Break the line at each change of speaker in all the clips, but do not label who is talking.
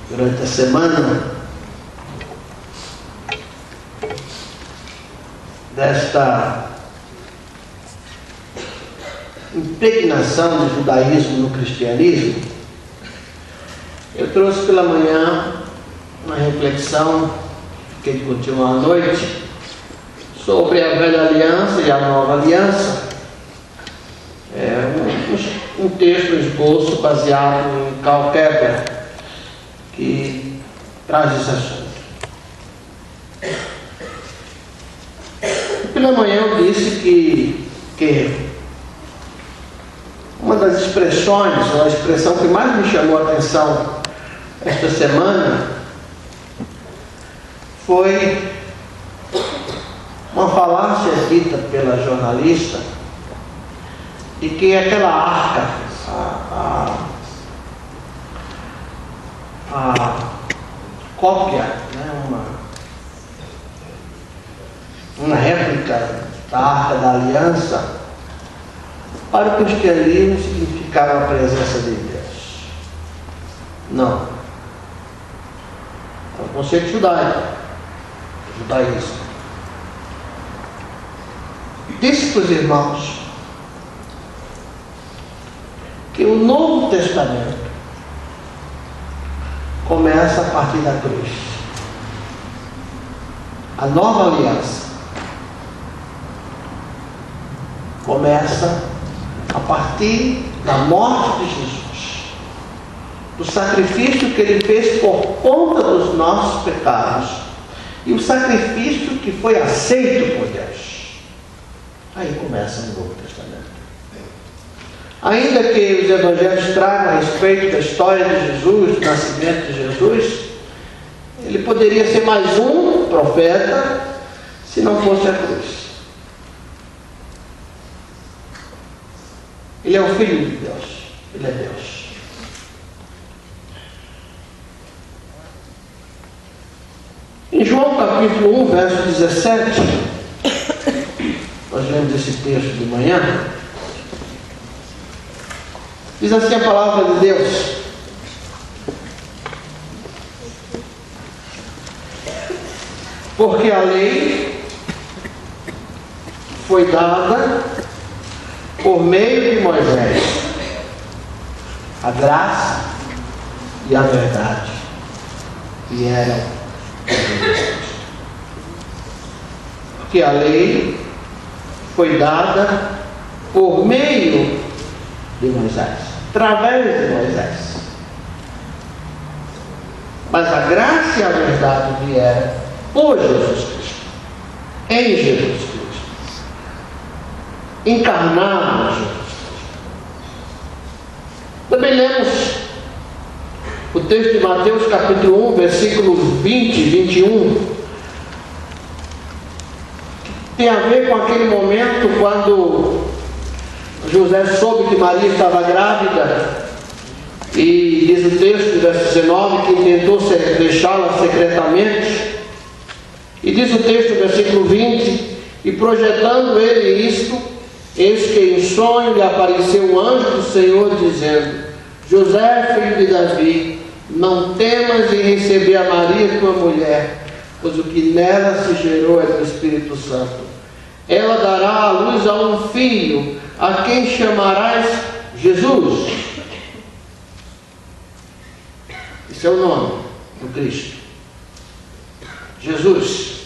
durante a semana desta impregnação do judaísmo no cristianismo, eu trouxe pela manhã uma reflexão que continuar à noite sobre a velha aliança e a nova aliança. Um texto, um esboço baseado em Karl Kepler, que traz esse assunto. Pela manhã eu disse que uma das expressões, ou a expressão que mais me chamou a atenção esta semana, foi uma falácia dita pela jornalista de que aquela arca, a cópia, né, uma réplica da Arca da Aliança, para o cristianismo significava a presença de Deus. Não. É um conceito judaico, judaísmo. Disse para os irmãos que o Novo Testamento começa a partir da cruz. A nova aliança começa a partir da morte de Jesus, do sacrifício que ele fez por conta dos nossos pecados e o sacrifício que foi aceito por Deus. Aí começa o Novo Testamento. Ainda que os evangelhos tragam a respeito da história de Jesus, do nascimento de Jesus, ele poderia ser mais um profeta se não fosse a cruz. Ele é o Filho de Deus. Ele é Deus. Em João capítulo 1, verso 17, nós lemos esse texto de manhã. Diz assim a palavra de Deus: porque a lei foi dada por meio de Moisés, a graça e a verdade vieram por Jesus. Porque a lei foi dada por meio de Moisés, através de Moisés. Mas a graça e a verdade vieram por Jesus Cristo, em Jesus Cristo, encarnado em Jesus Cristo. Também lemos o texto de Mateus capítulo 1, versículos 20 e 21, que tem a ver com aquele momento quando José soube que Maria estava grávida, e diz o texto, verso 19, que tentou deixá-la secretamente, e diz o texto, versículo 20, e projetando ele isto, eis que em sonho lhe apareceu um anjo do Senhor, dizendo: José, filho de Davi, não temas em receber a Maria, tua mulher, pois o que nela se gerou é do Espírito Santo. Ela dará à luz a um filho, a quem chamarás Jesus. Esse é o nome do Cristo. Jesus.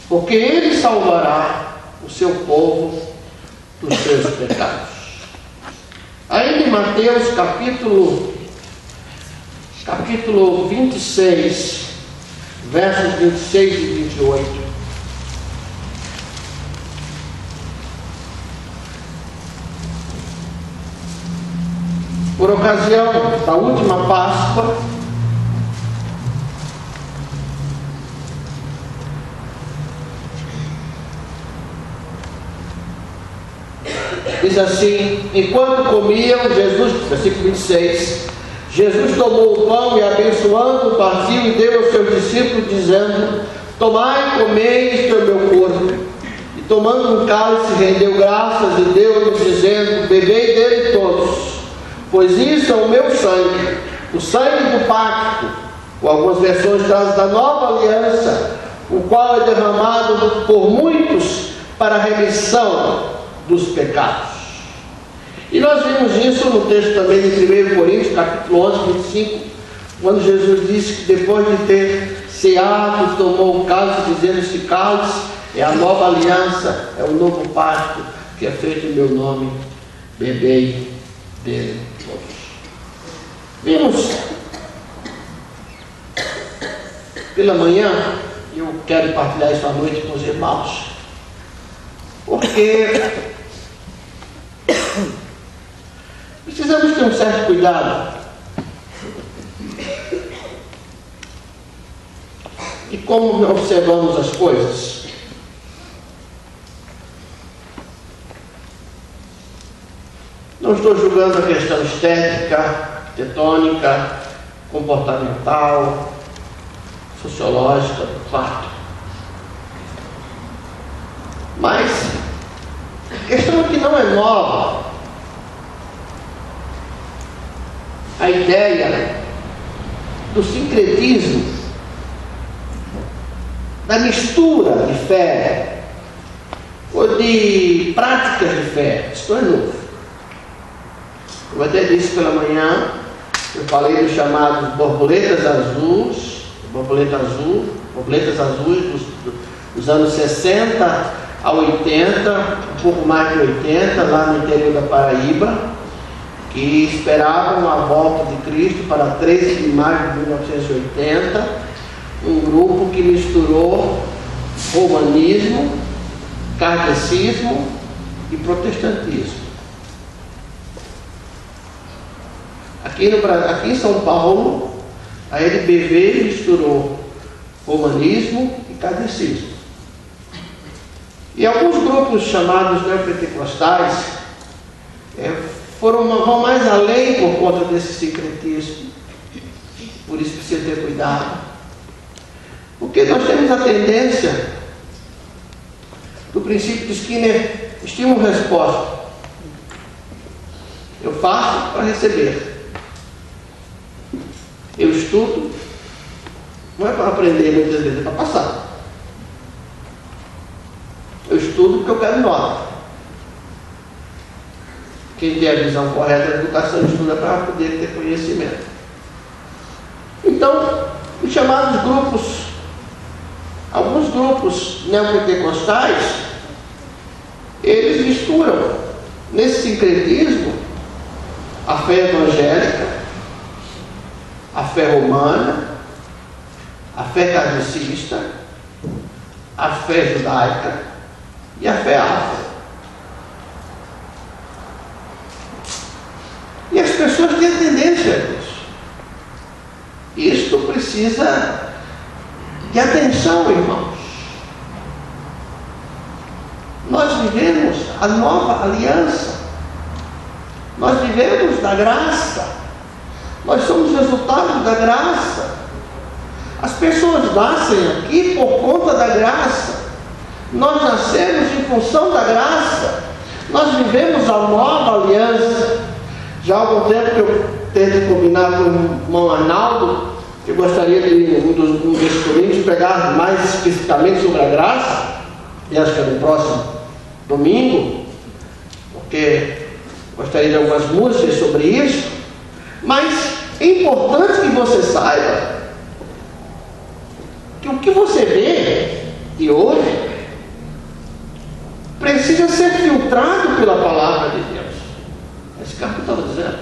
Porque ele salvará o seu povo dos seus pecados. Ainda em Mateus capítulo 26, versos 26 e 28. Por ocasião da última Páscoa, diz assim: enquanto comiam, Jesus, versículo 26, Jesus tomou o pão e, abençoando, partiu e deu aos seus discípulos, dizendo: tomai e comei, isto é o meu corpo. E tomando um cálice, rendeu graças e deu-lhes, dizendo: bebei dele todos, pois isso é o meu sangue, o sangue do pacto, ou algumas versões trazem da nova aliança, o qual é derramado por muitos para a remissão dos pecados. E nós vimos isso no texto também de 1 Coríntios, capítulo 11, 25, quando Jesus disse que depois de ter ceado, tomou o cálice, dizendo: este cálice é a nova aliança, é o novo pacto que é feito em meu nome, bebei dele todos. Vimos pela manhã, eu quero partilhar isso à noite com os irmãos, porque precisamos ter um certo cuidado de como observamos as coisas. Não estou julgando a questão estética, arquitetônica, comportamental, sociológica do fato. Mas a questão aqui não é nova. A ideia do sincretismo, da mistura de fé ou de práticas de fé, isso é novo. Eu até disse pela manhã, eu falei dos chamados borboletas azuis dos anos 60 a 80, um pouco mais de 80, lá no interior da Paraíba, que esperavam a volta de Cristo para 13 de maio de 1980, um grupo que misturou romanismo, kardecismo e protestantismo. Aqui em São Paulo, a LBV misturou romanismo e kardecismo. E alguns grupos chamados neopentecostais vão mais além por conta desse sincretismo. Por isso precisa ter cuidado. Porque nós temos a tendência do princípio de Skinner, estímulo-resposta. Eu faço para receber. Eu estudo, não é para aprender muitas vezes, é para passar. Eu estudo porque eu quero nota. Quem tem a visão correta da educação estuda para poder ter conhecimento. Então, os chamados grupos, alguns grupos neopentecostais, eles misturam nesse sincretismo a fé evangélica, a fé romana, a fé kardecista, a fé judaica e a fé afro. E as pessoas têm tendência a isso. Isto precisa de atenção, irmãos. Nós vivemos a nova aliança. Nós vivemos da graça. Nós somos resultado da graça. As pessoas nascem aqui por conta da graça. Nós nascemos em função da graça. Nós vivemos a nova aliança. Já há algum tempo que eu tento combinar com o irmão Arnaldo, que eu gostaria de, um desses domingos, pregar mais especificamente sobre a graça, e acho que é no próximo domingo, porque gostaria de algumas músicas sobre isso. Mas é importante que você saiba que o que você vê e ouve precisa ser filtrado pela palavra de Deus. Esse cara que eu estava dizendo.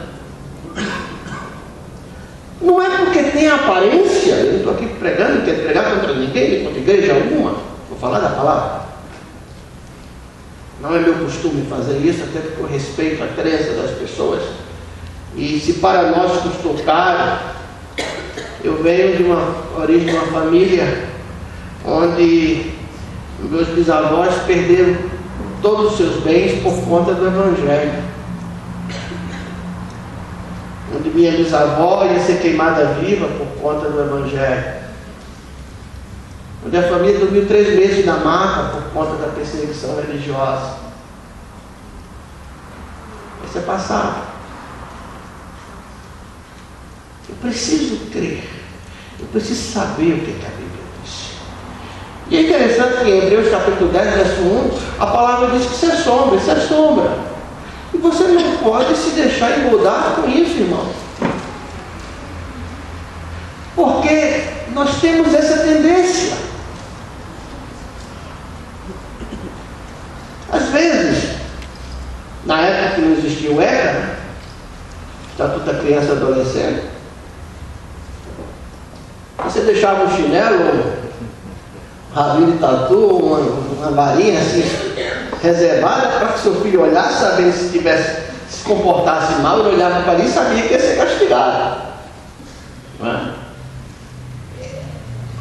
Não é porque tem aparência, eu não estou aqui pregando, não quero pregar contra ninguém, contra igreja alguma, vou falar da palavra. Não é meu costume fazer isso, até porque eu respeito a crença das pessoas. E se para nós custou caro, eu venho de uma origem de uma família onde meus bisavós perderam todos os seus bens por conta do Evangelho. Onde minha bisavó ia ser queimada viva por conta do Evangelho. Onde a família dormiu 3 meses na maca por conta da perseguição religiosa. Isso é passado. Eu preciso crer. Eu preciso saber o que a Bíblia diz. E é interessante que em Hebreus capítulo 10, verso 1, a palavra diz que isso é sombra, isso é sombra. E você não pode se deixar engodar com isso, irmão. Porque nós temos essa tendência. Às vezes, na época que não existia o ECA, Estatuto da Criança e Adolescente, você deixava um chinelo, um rabinho de tatu, uma varinha assim, reservada para que seu filho olhasse, sabendo se comportasse mal, ele olhava para ali e sabia que ia ser castigado. Não é?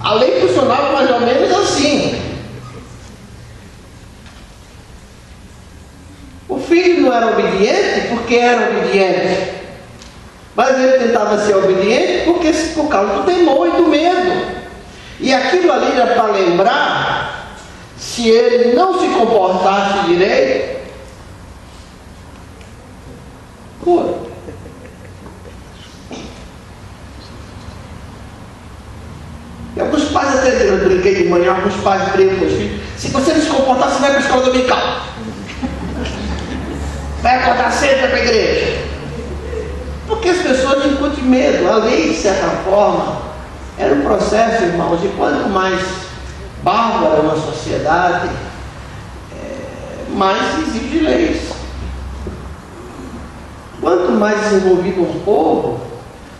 A lei funcionava mais ou menos assim. O filho não era obediente porque era obediente, mas ele tentava ser obediente por causa do temor e do medo. E aquilo ali era para lembrar, se ele não se comportasse direito, E alguns pais, até eu brinquei de manhã, alguns pais brincam com os filhos: se você não se comportar, você vai para a escola dominical, vai acordar cedo para a igreja. Porque as pessoas incutem medo. A lei, de certa forma, era um processo, irmãos, de quanto mais bárbara uma sociedade, mais exige leis. Quanto mais desenvolvido um povo,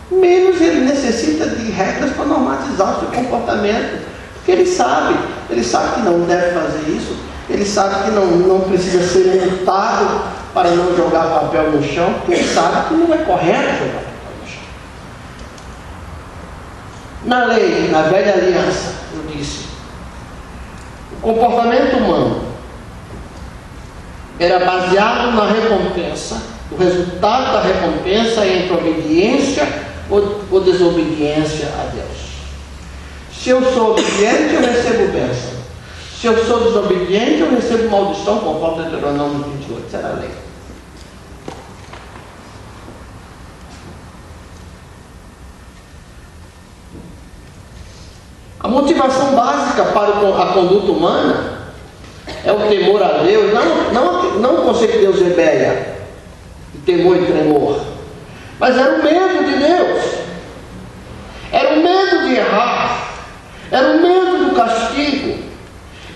menos ele necessita de regras para normatizar o seu comportamento. Porque ele sabe que não deve fazer isso, ele sabe que não precisa ser multado para não jogar papel no chão, porque ele sabe que não é correto jogar papel no chão. Na lei, na velha aliança, eu disse, o comportamento humano era baseado na recompensa. O resultado da recompensa é entre obediência ou desobediência a Deus. Se eu sou obediente, eu recebo bênção. Se eu sou desobediente, eu recebo maldição, conforme Deuteronômio 28, será a lei. A motivação básica para a conduta humana é o temor a Deus, não o conceito de Deus Deus de temor e tremor, mas era o medo de Deus, era o medo de errar, era o medo do castigo,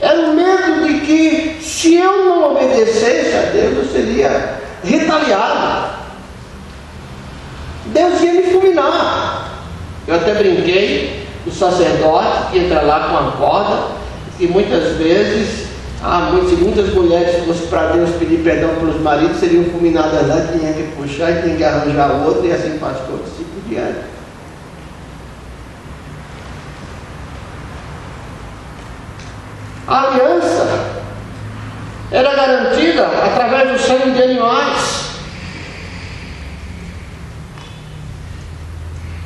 era o medo de que, se eu não obedecesse a Deus, eu seria retaliado, Deus ia me fulminar. Eu até brinquei, o sacerdote que entra lá com a corda, e muitas vezes, se muitas mulheres fossem para Deus pedir perdão pelos maridos, seriam fulminadas lá, tinha que puxar e tinha que arranjar outro, e assim faz todo assim por diante. A aliança era garantida através do sangue de animais,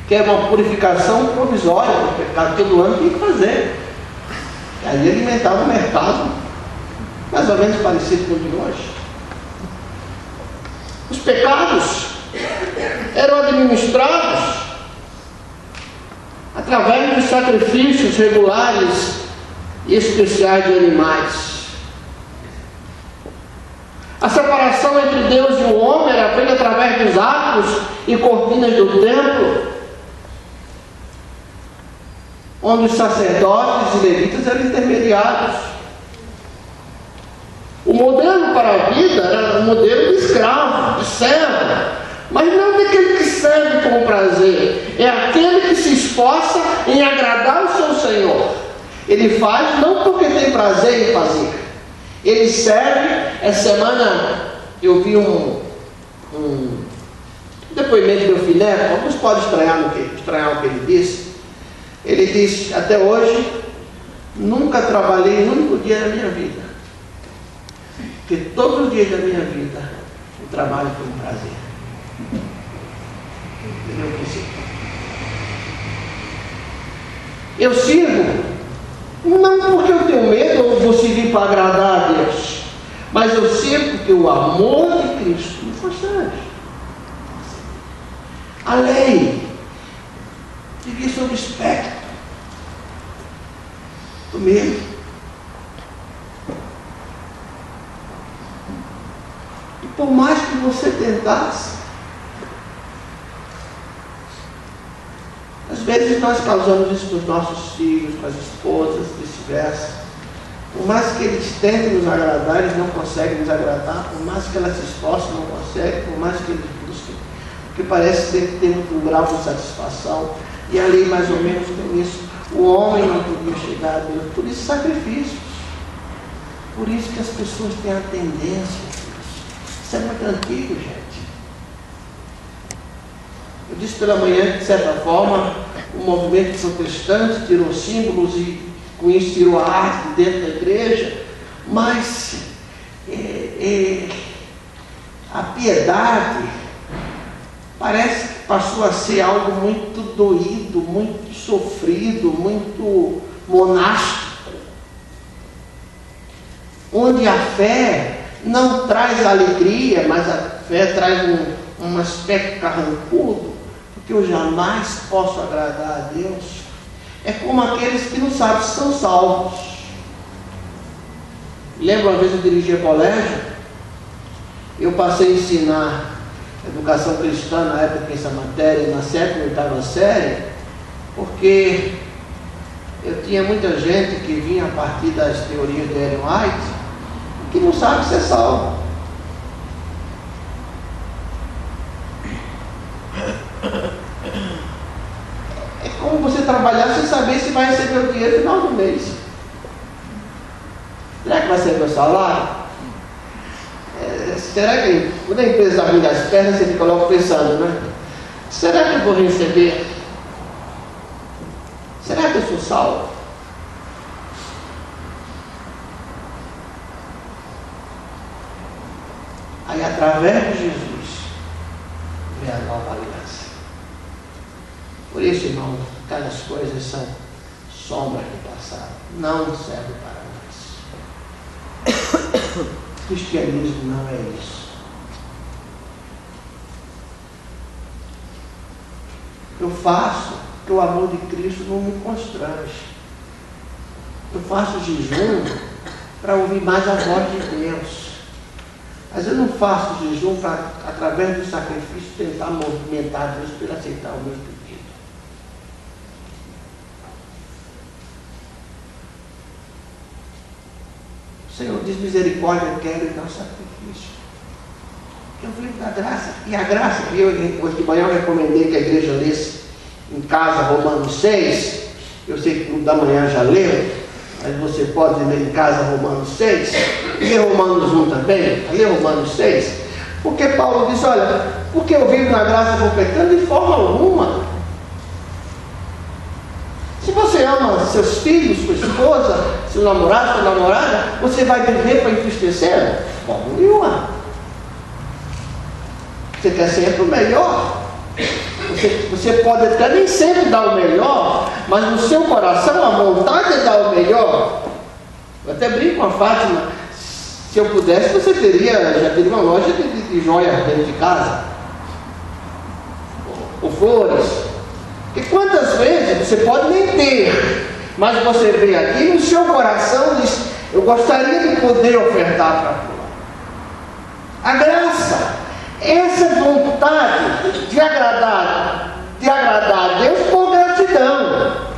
que é uma purificação provisória do pecado, todo ano tinha que fazer. E aí alimentava o mercado, mais ou menos parecido com o de hoje. Os pecados eram administrados através dos sacrifícios regulares e especiais de animais. A separação entre Deus e o homem era feita através dos arcos e cortinas do templo, onde os sacerdotes e levitas eram intermediários. O modelo para a vida era o modelo de escravo, de servo, mas não daquele que serve com prazer, é aquele que se esforça em agradar o seu Senhor. Ele faz não porque tem prazer em fazer, ele serve. Essa semana eu vi um depoimento do meu filho, alguns podem estranhar o que ele disse. Ele disse: até hoje nunca trabalhei um único dia da minha vida, porque todos os dias da minha vida eu trabalho com prazer. Entendeu o que isso? Eu sirvo não porque eu tenho medo ou vou servir para agradar a Deus, mas eu sirvo porque o amor de Cristo me constrange. A lei devia aqui sobre o espectro do medo. E por mais que você tentasse, às vezes nós causamos isso para os nossos filhos, para as esposas, vice-versa. Por mais que eles tentem nos agradar, eles não conseguem nos agradar. Por mais que elas se esforcem, não conseguem. Por mais que eles busquem, porque parece que tem um grau de satisfação. E a lei mais ou menos tem isso. O homem não podia chegar a Deus. Por isso, sacrifícios. Por isso que as pessoas têm a tendência. Isso é muito antigo, gente. Eu disse pela manhã que, de certa forma, o movimento protestante tirou símbolos e com isso tirou a arte dentro da igreja, mas a piedade parece que passou a ser algo muito doído, muito sofrido, muito monástico, onde a fé não traz alegria, mas a fé traz um aspecto carrancudo, porque eu jamais posso agradar a Deus. É como aqueles que não sabem se são salvos. Lembra uma vez eu dirigia colégio? Eu passei a ensinar educação cristã na época, essa matéria, na 7ª e 8ª série, porque eu tinha muita gente que vinha a partir das teorias de Ellen White que não sabe ser salvo. É como você trabalhar sem saber se vai receber o dinheiro no final do mês. Será que vai ser meu salário? Será que, quando a empresa abre as pernas, você fica logo pensando, né? Será que eu vou receber? Será que eu sou salvo? Aí, através de Jesus, vem a nova aliança. Por isso, irmão, aquelas coisas são sombras do passado, não servem para nós. Cristianismo não é isso. Eu faço porque o amor de Cristo não me constrange. Eu faço jejum para ouvir mais a voz de Deus. Mas eu não faço jejum para, através do sacrifício, tentar movimentar Deus para ele aceitar o meu pedido. O Senhor diz: misericórdia quero e não sacrifício. Eu vivo da graça. E a graça que hoje de manhã eu recomendei que a igreja lesse em casa Romanos 6. Eu sei que o grupo da manhã já leu, mas você pode ler em casa Romanos 6. Lê Romanos 1 também. Lê Romanos 6. Porque Paulo diz: olha, porque eu vivo na graça vou pecando? De forma alguma. Se você ama seus filhos, sua esposa, seu namorado, sua namorada, você vai viver para entristecer? Forma nenhuma. Você quer sempre o melhor. Você pode até nem sempre dar o melhor, mas no seu coração a vontade é dar o melhor. Eu até brinco com a Fátima: se eu pudesse, você já teria uma loja de joias dentro de casa, ou flores. E quantas vezes você pode nem ter, mas você vê aqui no seu coração e diz: eu gostaria de poder ofertar para fulano. A graça, essa vontade de agradar a Deus por gratidão,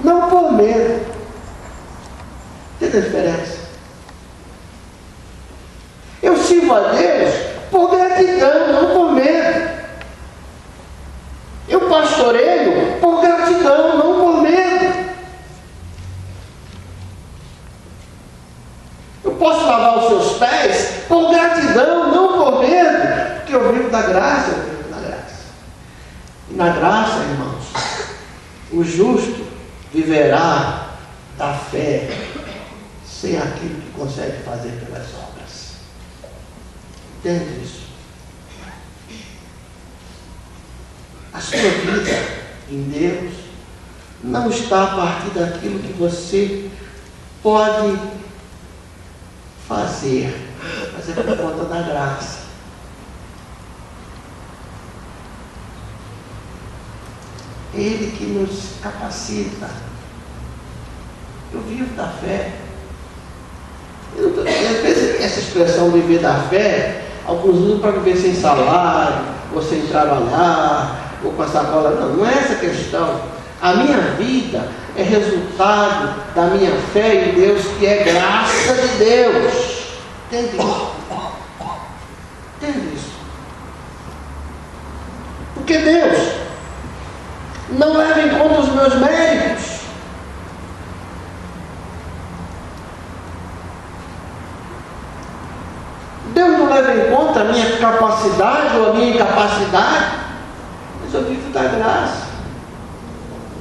não por medo. Tem a diferença? Eu sirvo a Deus por gratidão, não por medo. Eu pastoreio por gratidão, não por medo. Eu posso lavar os seus pés por gratidão, não por medo, porque eu vivo da graça, eu vivo da graça. E na graça, irmãos, o justo viverá da fé, sem aquilo que consegue fazer pelas obras. Entende isso? A sua vida em Deus não está a partir daquilo que você pode fazer, mas é por conta da graça. É Ele que nos capacita. Eu vivo da fé. Às vezes essa expressão viver da fé, alguns usam para viver sem salário, ou sem trabalhar, ou com a sacola. Não, não é essa a questão. A minha vida é resultado da minha fé em Deus, que é graça de Deus. Entende isso? Entende isso? Porque Deus não leva em conta os meus méritos. Deus não leva em conta a minha capacidade ou a minha incapacidade, mas eu vivo da graça.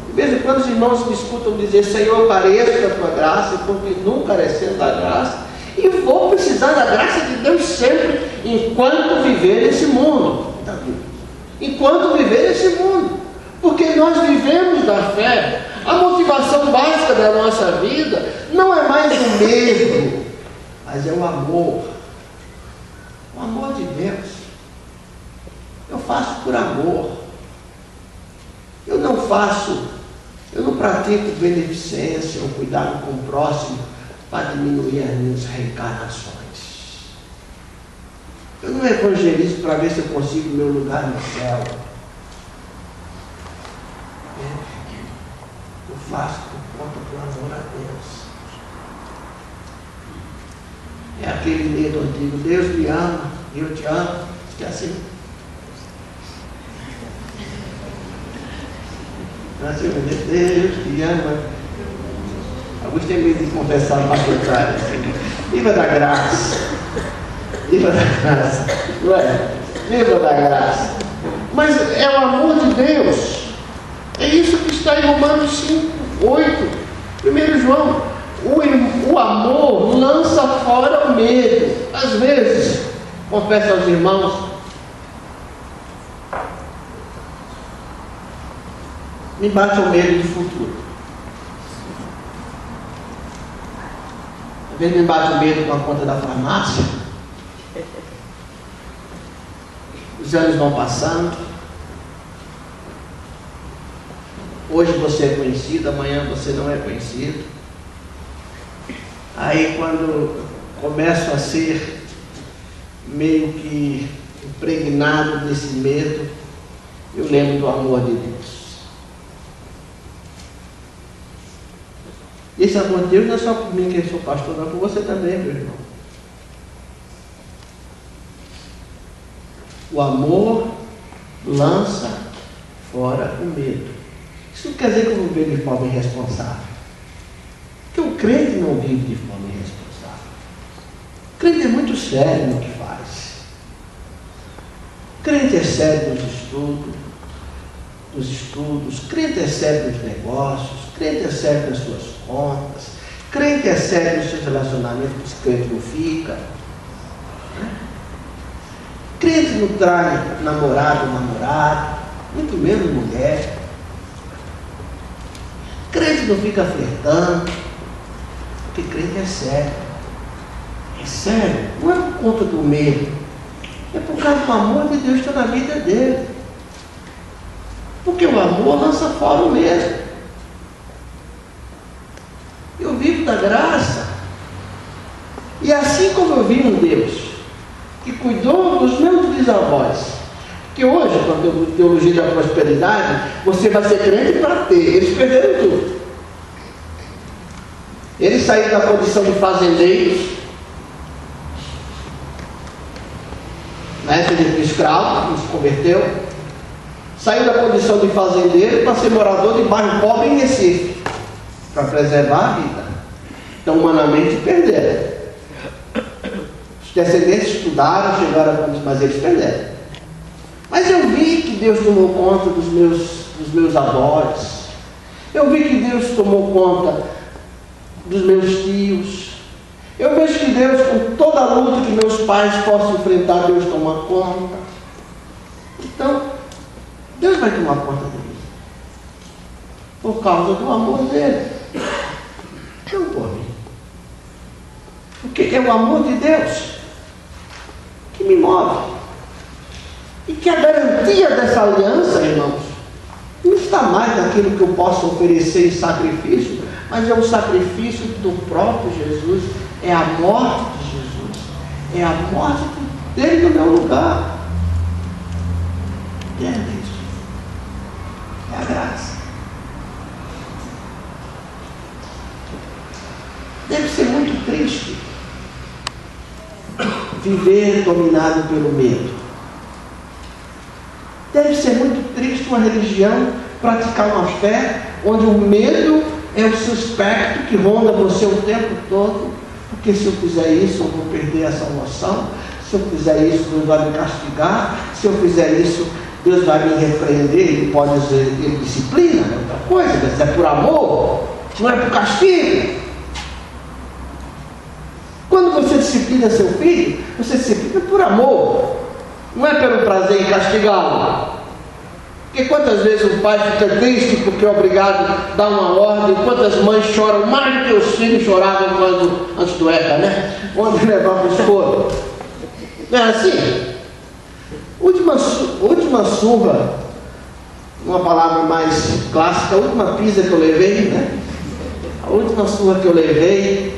De vez em quando os irmãos me escutam dizer: Senhor, eu careço da tua graça, eu continuo carecendo da graça, e vou precisar da graça de Deus sempre, enquanto viver nesse mundo. Enquanto viver nesse mundo, porque nós vivemos da fé. A motivação básica da nossa vida não é mais o medo, mas é o amor. O amor de Deus. Eu faço por amor. Eu não pratico beneficência ou cuidado com o próximo para diminuir as minhas reencarnações. Eu não evangelizo para ver se eu consigo meu lugar no céu. Eu faço por conta do amor a Deus. É aquele medo antigo: Deus me ama, eu te amo. É assim. Deus te ama. Alguns têm medo de confessar mais contrário. Viva da graça. Viva da graça. Não é? Viva da graça. Mas é o amor de Deus. É isso que está em Romanos 5, 8. 1 João. O amor lança fora o medo. Às vezes, confesso aos irmãos, me bate o medo do futuro. Às vezes me bate o medo com a conta da farmácia. Os anos vão passando. Hoje você é conhecido, amanhã você não é conhecido. Aí quando começo a ser meio que impregnado desse medo, eu lembro do amor de Deus. Esse amor de Deus não é só por mim, que eu sou pastor, não, é por você também, meu irmão. O amor lança fora o medo. Isso não quer dizer que eu vou viver de forma irresponsável. Porque o crente não vive de forma irresponsável. O crente é muito sério no que faz. O crente é sério nos estudos, crente é sério nos negócios, crente é sério nas suas contas, crente é sério nos seus relacionamentos, crente não fica. Crente não trai namorado, muito menos mulher. Crente não fica flertando, porque crente é sério. É sério, não é por conta do medo, é por causa do amor de Deus que está na vida dele. Porque o amor lança fora o medo. Eu vivo da graça. E assim como eu vi um Deus que cuidou dos meus bisavós, que hoje, com a teologia da prosperidade, você vai ser crente para ter. Eles perderam tudo. Eles saíram da condição de fazendeiros, na época de escravo, que se converteu, saiu da condição de fazendeiro para ser morador de bairro pobre em Recife, para preservar a vida. Então, humanamente, perderam. Os descendentes estudaram, chegaram a condição, mas eles perderam. Mas eu vi que Deus tomou conta dos meus avós. Eu vi que Deus tomou conta dos meus tios. Eu vejo que Deus, com toda a luta que meus pais possam enfrentar, Deus toma conta. Então, Deus vai tomar conta dele. Por causa do amor dele. Não por mim. Porque é o amor de Deus que me move. E que a garantia dessa aliança, irmãos, não está está mais naquilo que eu posso oferecer em sacrifício, mas é o sacrifício do próprio Jesus, é a morte de Jesus, é a morte dele no meu lugar. Entenda isso? É a graça. Deve ser muito triste viver dominado pelo medo. Deve ser muito triste uma religião praticar uma fé onde o medo é o suspecto que ronda você o tempo todo, porque se eu fizer isso eu vou perder a salvação, se eu fizer isso Deus vai me castigar, se eu fizer isso Deus vai me repreender, ele pode dizer, ele disciplina, é outra coisa, mas é por amor, não é por castigo. Quando você disciplina seu filho, você disciplina por amor, não é pelo prazer em castigá-lo. Porque quantas vezes o pai fica triste porque é obrigado a dar uma ordem, quantas mães choram mais do que os filhos choravam antes do ECA, né? Onde levava o escuro. Não é assim? Última surra, uma palavra mais clássica, a última pisa que eu levei, né? A última surra que eu levei,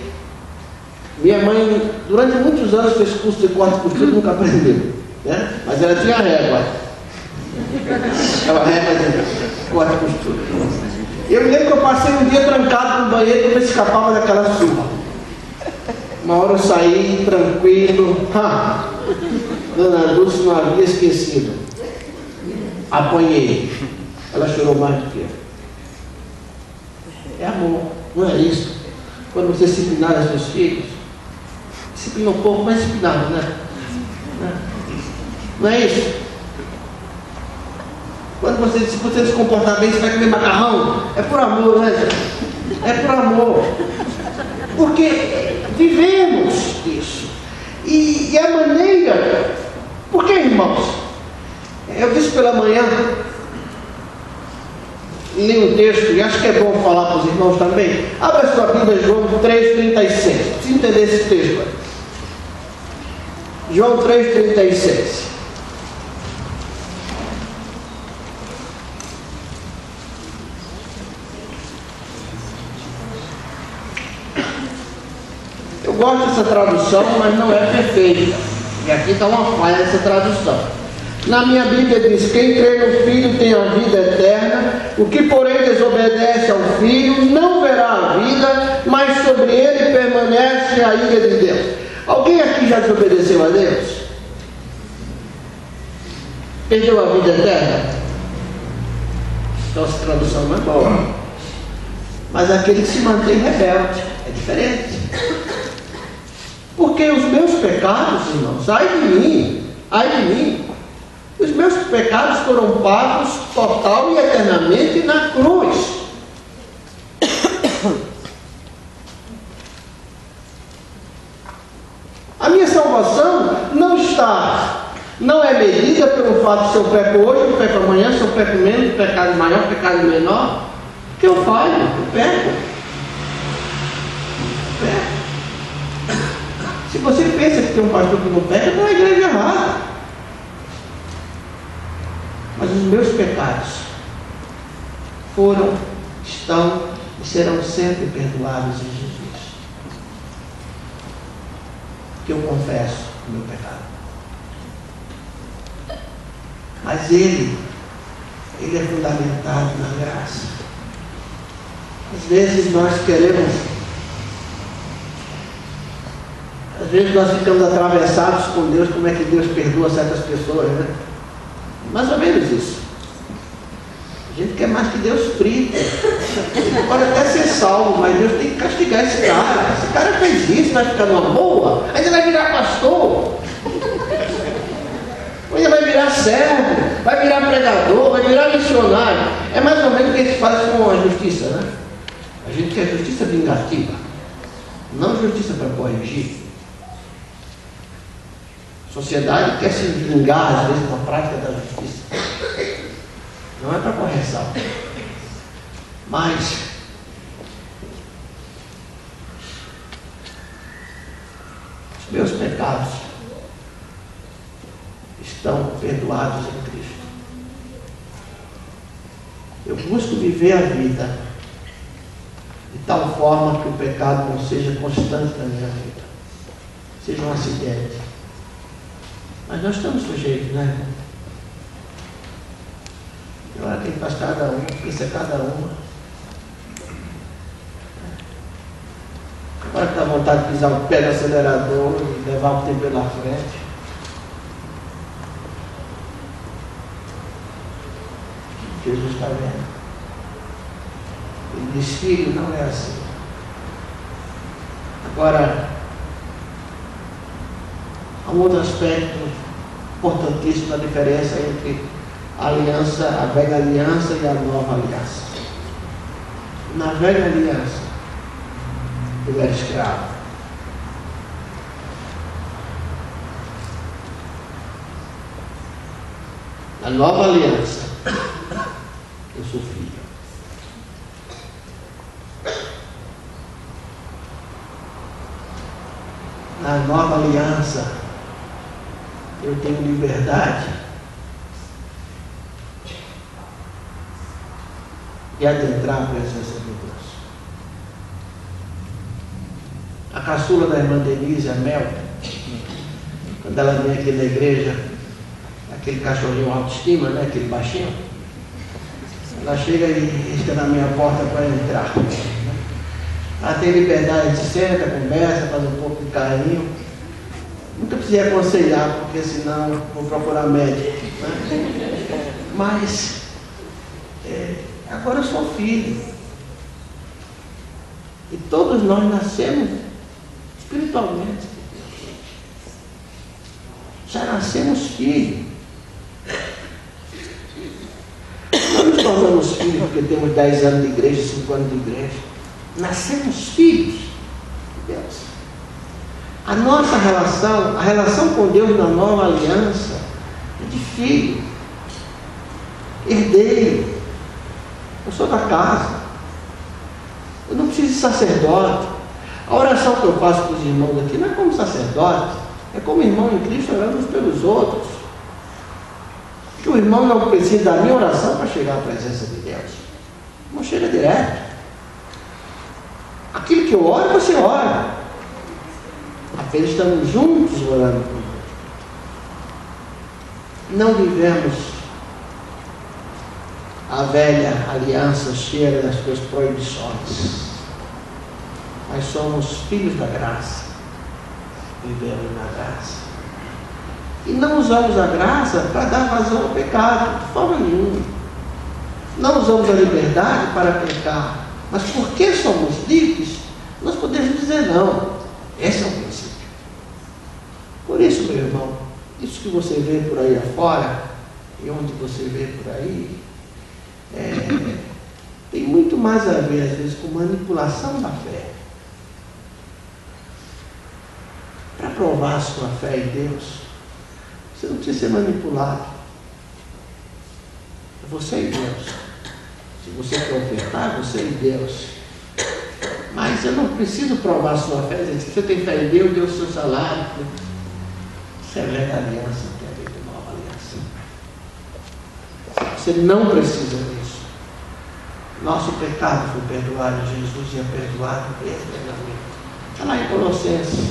minha mãe, durante muitos anos, fez curso de corte e costura e nunca aprendeu, né? Mas ela tinha régua. Aquela régua de corte e costura. Eu me lembro que eu passei um dia trancado no banheiro para ver se escapava daquela surra. Uma hora eu saí tranquilo. Dona Dulce não havia esquecido. Apanhei. Ela chorou mais do que eu. É amor, não é isso? Quando você disciplinar os seus filhos, disciplina um pouco, mas disciplinado, né? Não é isso? Quando se você se comportar bem, você vai comer macarrão. É por amor, né, gente? É por amor. Porque vivemos isso. E a maneira... Por que, irmãos? Eu disse pela manhã, li um texto, e acho que é bom falar para os irmãos também. Abra sua Bíblia, João 3,36. Precisa entender esse texto. João 3,36. Eu gosto dessa tradução, mas não é perfeita. E aqui está uma falha nessa tradução. Na minha Bíblia diz: quem crê no Filho tem a vida eterna, o que porém desobedece ao Filho não verá a vida, mas sobre ele permanece a ira de Deus. Alguém aqui já desobedeceu a Deus? Perdeu a vida eterna? Então essa tradução não é boa. Mas aquele que se mantém rebelde é diferente. Porque os meus pecados, irmãos, ai de mim, os meus pecados foram pagos total e eternamente na cruz. A minha salvação não é medida pelo fato de se eu peco hoje, eu peco amanhã, se eu peco menos, pecado maior, pecado menor. Que eu falho, eu peco. Se você pensa que tem um pastor que não peca, não é a igreja errada. Mas os meus pecados foram, estão e serão sempre perdoados em Jesus. Que eu confesso o meu pecado. Mas Ele é fundamentado na graça. Às vezes nós ficamos atravessados com Deus, como é que Deus perdoa certas pessoas, né? Mais ou menos isso. A gente quer mais que Deus frite. Ele pode até ser salvo, mas Deus tem que castigar esse cara. Esse cara fez isso, vai ficar numa boa, aí ele vai virar pastor. Ou ele vai virar servo, vai virar pregador, vai virar missionário. É mais ou menos o que eles fazem com a justiça, né? A gente quer justiça vingativa, não justiça para corrigir. A sociedade quer se vingar, às vezes, na prática da justiça. Não é para correção. Mas os meus pecados estão perdoados em Cristo. Eu busco viver a vida de tal forma que o pecado não seja constante na minha vida, seja um acidente. Mas nós estamos sujeitos, né, irmão? Agora quem faz cada um, pensa cada uma. Agora que dá vontade de pisar o pé no acelerador e levar o tempo pela frente. Jesus está vendo. Ele diz, filho, não é assim. Agora, há um outro aspecto importantíssimo da diferença entre a aliança, a velha aliança e a nova aliança. Na velha aliança, eu era escravo. Na nova aliança, eu sou filho. Na nova aliança, eu tenho liberdade de adentrar a presença de Deus. A caçula da irmã Denise, a Mel, quando ela vem aqui na igreja, aquele cachorrinho autoestima, né, aquele baixinho, ela chega e risca na minha porta para entrar. Ela tem liberdade de senta, conversa, faz um pouco de carinho. Nunca precisei aconselhar, porque senão vou procurar médico. Né? Mas agora eu sou filho. E todos nós nascemos espiritualmente. Já nascemos filhos. Não nos tornamos filhos porque temos 10 anos de igreja, 5 anos de igreja. Nascemos filhos de Deus. A nossa relação, a relação com Deus na nova aliança, é de filho, herdeiro. Eu sou da casa. Eu não preciso de sacerdote. A oração que eu faço para os irmãos aqui não é como sacerdote, é como irmão em Cristo orando uns pelos outros. Que o irmão não precisa da minha oração para chegar à presença de Deus. Não chega direto. Aquilo que eu oro, você ora. Apenas estamos juntos orando com Deus. Não vivemos a velha aliança cheia das suas proibições. Mas somos filhos da graça. Vivemos na graça. E não usamos a graça para dar vazão ao pecado, de forma nenhuma. Não usamos a liberdade para pecar. Mas porque somos livres, nós podemos dizer não. Esse é o princípio. Por isso, meu irmão, isso que você vê por aí afora, e onde você vê por aí, tem muito mais a ver, às vezes, com manipulação da fé. Para provar a sua fé em Deus, você não precisa ser manipulado. É você e Deus. Se você quer ofertar, você e Deus. Mas eu não preciso provar a sua fé. Se você tem fé em Deus, dê o seu salário. Isso é velha aliança, não tem a ver com nova aliança. Você não precisa disso. Nosso pecado foi perdoado, Jesus ia perdoado eternamente. Está lá em Colossenses.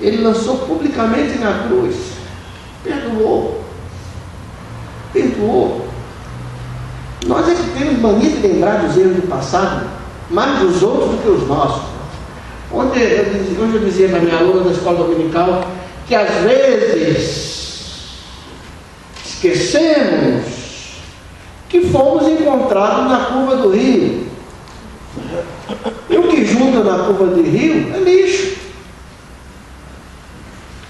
Ele lançou publicamente na cruz. Perdoou. Perdoou. Nós é que temos mania de lembrar dos erros do passado, mais dos outros do que os nossos. Hoje eu dizia para minha aluna da escola dominical que às vezes esquecemos que fomos encontrados na curva do rio. E o que junta na curva do rio é lixo.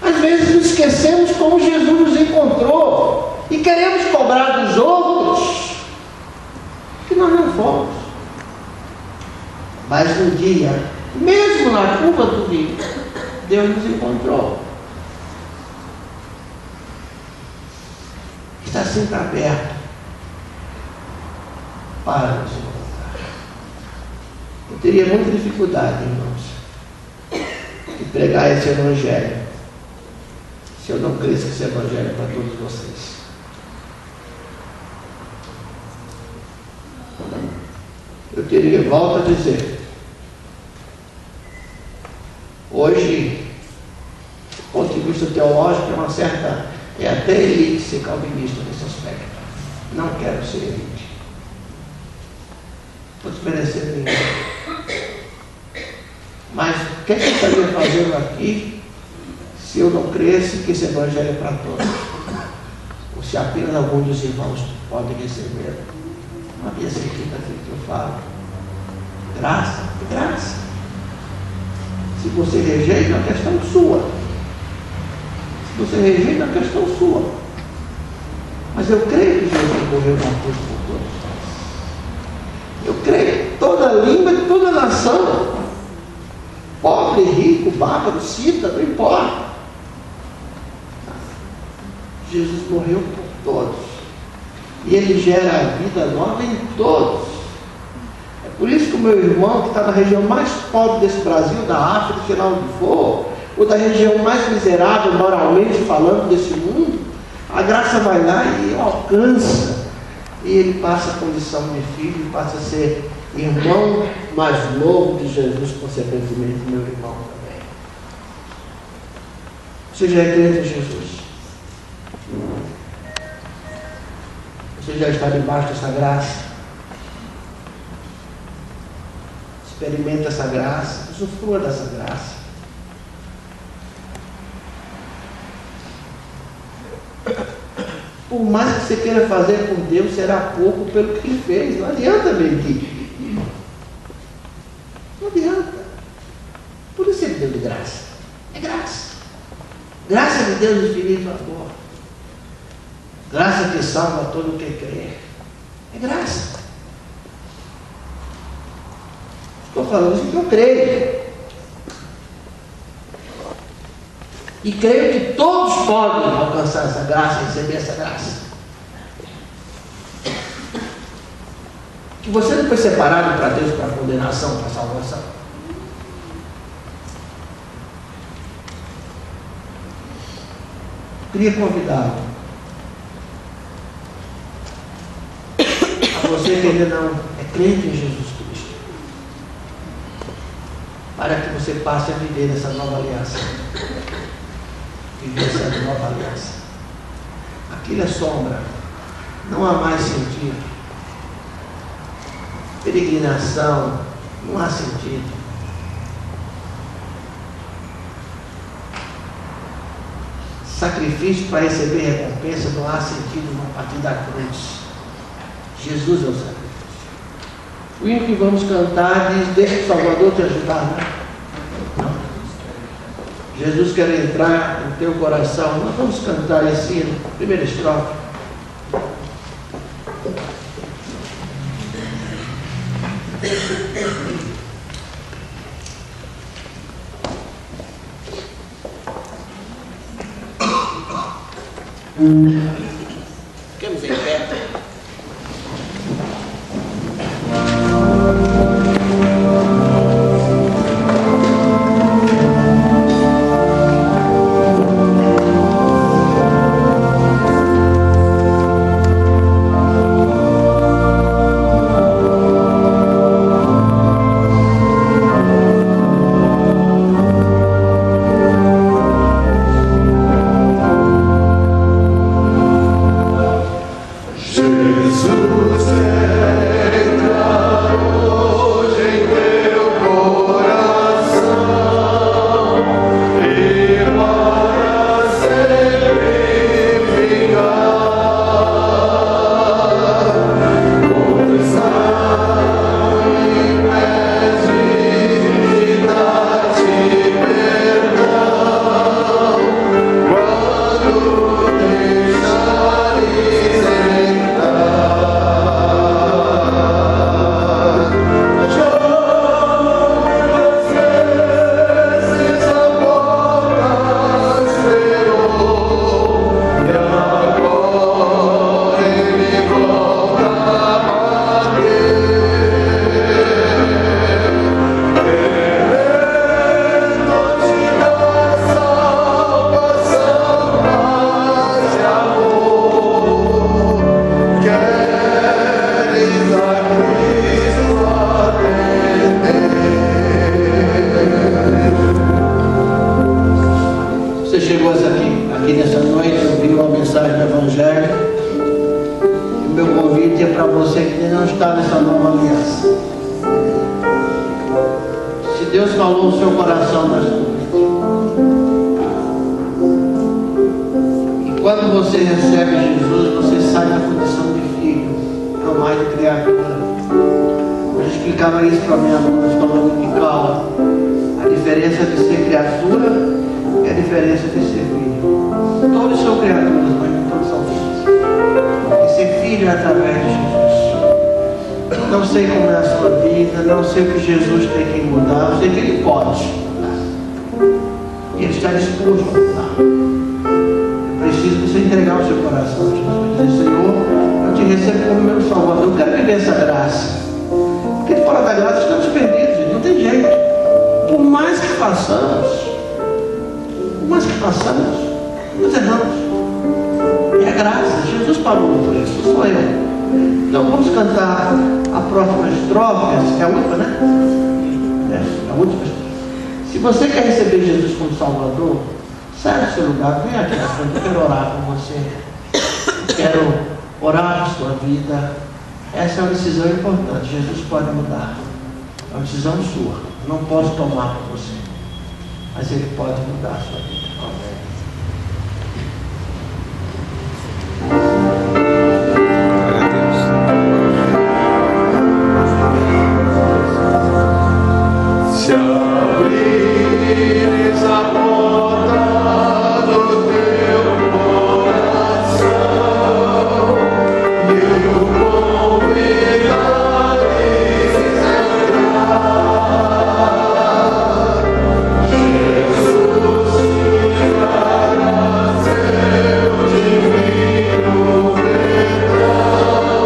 Às vezes nos esquecemos como Jesus nos encontrou e queremos cobrar dos outros que nós não fomos. Mas um dia, mesmo na curva do rio, Deus nos encontrou. Está sempre aberto para nos encontrar. Eu teria muita dificuldade, irmãos, de pregar esse evangelho, se eu não cresça esse evangelho para todos vocês. eu teria, volto a dizer, hoje, do ponto de vista teológico, é uma certa, é até elite ser calvinista nesse aspecto. Não quero ser elite. Estou desmerecendo ninguém. Mas o que é que eu estaria fazendo aqui se eu não cresce que esse evangelho é para todos? Ou se apenas alguns dos irmãos podem receber? Não havia sentido aquilo que eu falo. Graça, graça. Se você rejeita, é uma questão sua. Se você rejeita, é uma questão sua. Mas eu creio que Jesus morreu na cruz por todos nós. Eu creio que toda língua de toda nação, pobre, rico, bárbaro, cita, não importa. Jesus morreu por todos. E Ele gera a vida nova em todos. É por isso que o meu irmão, que está na região mais pobre desse Brasil, da África, sei lá onde for, ou da região mais miserável, moralmente falando, desse mundo, a graça vai lá e alcança. E ele passa a condição de filho, passa a ser irmão mais novo de Jesus, consequentemente meu irmão também. Você já é crente em Jesus? Você já está debaixo dessa graça? Experimenta essa graça, usufrua dessa graça. Por mais que você queira fazer por Deus, será pouco pelo que Ele fez. Não adianta mentir. Não adianta. Por isso Ele deu de graça. É graça. Graça de Deus infinito amor. Graça que salva todo o que crê. É graça. Estou falando isso que eu creio. E creio que todos podem alcançar essa graça, receber essa graça. Que você não foi separado para Deus, para condenação, para salvação. Queria convidá-lo a você que ainda não é crente em Jesus Cristo, para que você passe a viver essa nova aliança. Viver essa nova aliança. Aquilo é sombra. Não há mais sentido. Peregrinação, não há sentido. Sacrifício para receber recompensa, não há sentido a partir da cruz. Jesus é o sacrifício. O hino que vamos cantar diz: deixa o Salvador te ajudar, né? Jesus quer entrar no teu coração. Nós vamos cantar esse hino, primeira estrofe. Ficamos em pé. Ele não está nessa nova aliança. Se Deus falou o seu coração nas nuvens, e quando você recebe Jesus, você sai da condição de filho, não mais de criatura. Eu explicava isso para minha aluna escola dominical. A diferença de ser criatura é a diferença de ser filho. Todos são criaturas, mas nem todos são filhos. E ser filho é através de Jesus. Não sei como é a sua vida, não sei o que Jesus tem que mudar, eu sei que Ele pode mudar. E Ele está disposto a mudar. É preciso você entregar o seu coração a Jesus. Dizer, Senhor, eu te recebo como meu Salvador, eu quero viver essa graça. Porque fora da graça estamos perdidos, gente. Não tem jeito. Por mais que façamos, nós erramos. É a graça. Jesus pagou por isso, não sou eu. Então vamos cantar a próxima estrofe, é a última, né? É a última estrofe. Se você quer receber Jesus como Salvador, sai do seu lugar, vem aqui na frente, eu quero orar com você. Eu quero orar por sua vida. Essa é uma decisão importante. Jesus pode mudar. É uma decisão sua. Eu não posso tomar por você. Mas Ele pode mudar a sua vida. Amém.
Se abrires a porta do teu coração e o convidares a entrar, Jesus te dará seu divino perdão para continuar.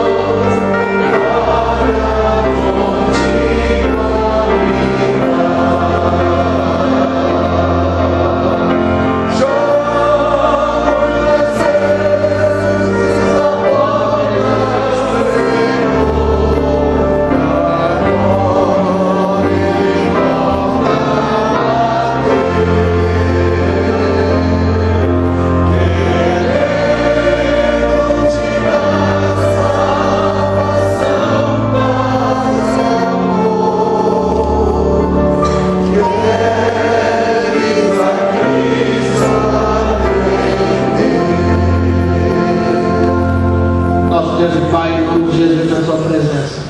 Deus e Pai, em nome de Jesus, na sua presença,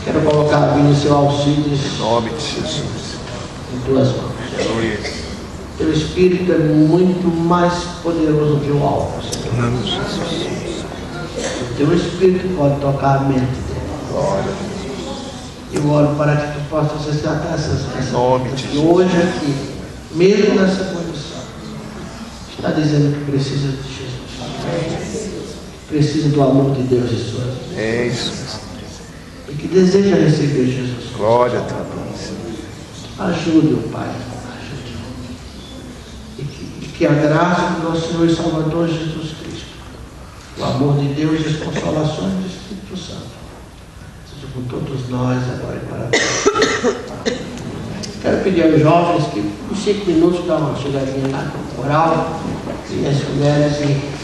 quero colocar a vida em seu auxílio
Em nome de Jesus.
em tuas mãos.
Aleluia.
Teu Espírito é muito mais poderoso que o álcool, Senhor.
Em nome de Jesus.
O teu Espírito pode tocar a mente dele.
Glória.
Eu oro para que tu possas resgatar essas
nome de
que
Jesus.
hoje aqui, mesmo nessa condição, está dizendo que precisa de Jesus. Precisa do amor de Deus em sua vida.
É isso.
E que deseja receber Jesus.
Glória a Deus.
Ajude-o, Pai. Ajude-o. E que a graça do nosso Senhor e Salvador Jesus Cristo, o amor de Deus e as consolações do Espírito Santo, seja com todos nós agora e para todos. Quero pedir aos jovens que em 5 minutos dão uma chegadinha lá no coral e as mulheres e